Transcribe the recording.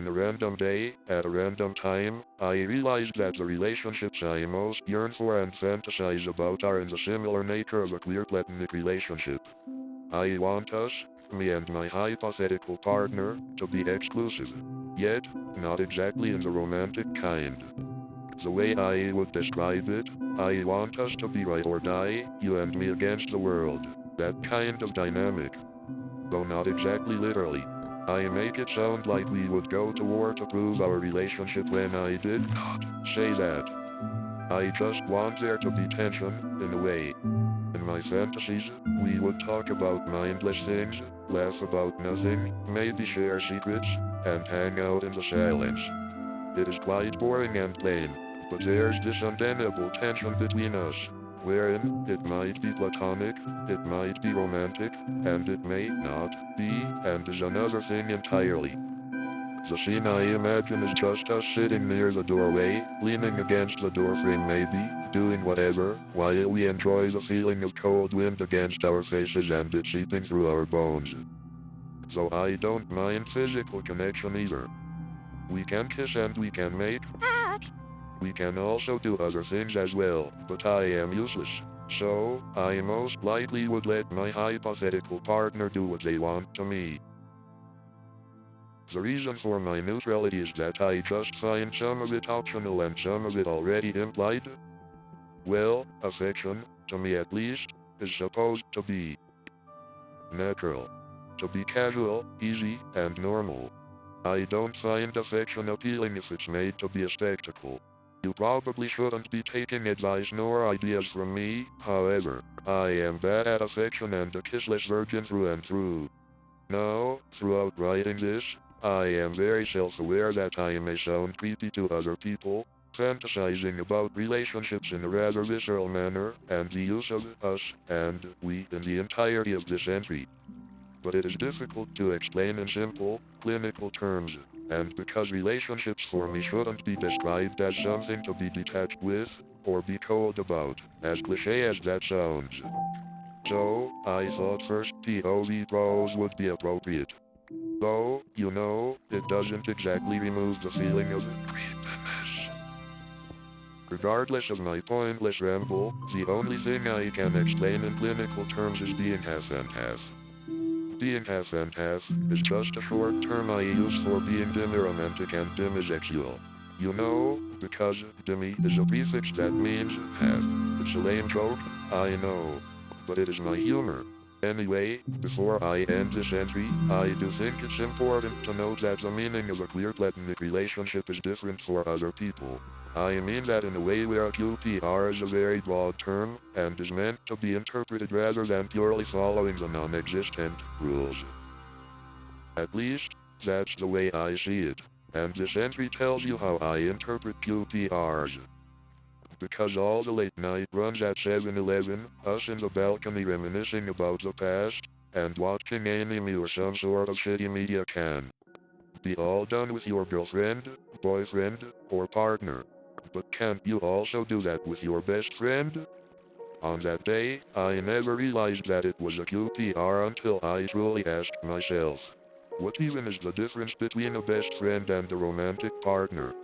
On a random day, at a random time, I realized that the relationships I most yearn for and fantasize about are in the similar nature of a queer platonic relationship. I want us, me and my hypothetical partner, to be exclusive. Yet, not exactly in the romantic kind. The way I would describe it, I want us to be ride or die, you and me against the world. That kind of dynamic. Though not exactly literally. I make it sound like we would go to war to prove our relationship when I did not say that. I just want there to be tension, in a way. In my fantasies, we would talk about mindless things, laugh about nothing, maybe share secrets, and hang out in the silence. It is quite boring and plain, but there's this undeniable tension between us, wherein it might be platonic, it might be romantic, and it may not be, and is another thing entirely. The scene I imagine is just us sitting near the doorway, leaning against the doorframe maybe, doing whatever, while we enjoy the feeling of cold wind against our faces and it seeping through our bones. Though I don't mind physical connection either. We can kiss and we can make out. We can also do other things as well, but I am useless. So, I most likely would let my hypothetical partner do what they want to me. The reason for my neutrality is that I just find some of it optional and some of it already implied. Well, affection, to me at least, is supposed to be natural. To be casual, easy, and normal. I don't find affection appealing if it's made to be a spectacle. You probably shouldn't be taking advice nor ideas from me, however, I am bad at affection and a kissless virgin through and through. Now, throughout writing this, I am very self-aware that I may sound creepy to other people, fantasizing about relationships in a rather visceral manner, and the use of us and we in the entirety of this entry. But it is difficult to explain in simple, clinical terms, and because relationships for me shouldn't be described as something to be detached with, or be cold about, as cliché as that sounds. So, I thought first POV prose would be appropriate. Though, you know, it doesn't exactly remove the feeling of creepiness. Regardless of my pointless ramble, the only thing I can explain in clinical terms is being half and half. Being half and half is just a short term I use for being demiromantic and demisexual. You know, because demi is a prefix that means half. It's a lame joke, I know. But it is my humor. Anyway, before I end this entry, I do think it's important to note that the meaning of a queer platonic relationship is different for other people. I mean that in a way where QPR is a very broad term, and is meant to be interpreted rather than purely following the non-existent rules. At least, that's the way I see it, and this entry tells you how I interpret QPRs. Because all the late night runs at 7-Eleven, us in the balcony reminiscing about the past, and watching anime or some sort of shitty media can be all done with your girlfriend, boyfriend, or partner. But can't you also do that with your best friend? On that day, I never realized that it was a QPR until I truly asked myself, what even is the difference between a best friend and a romantic partner?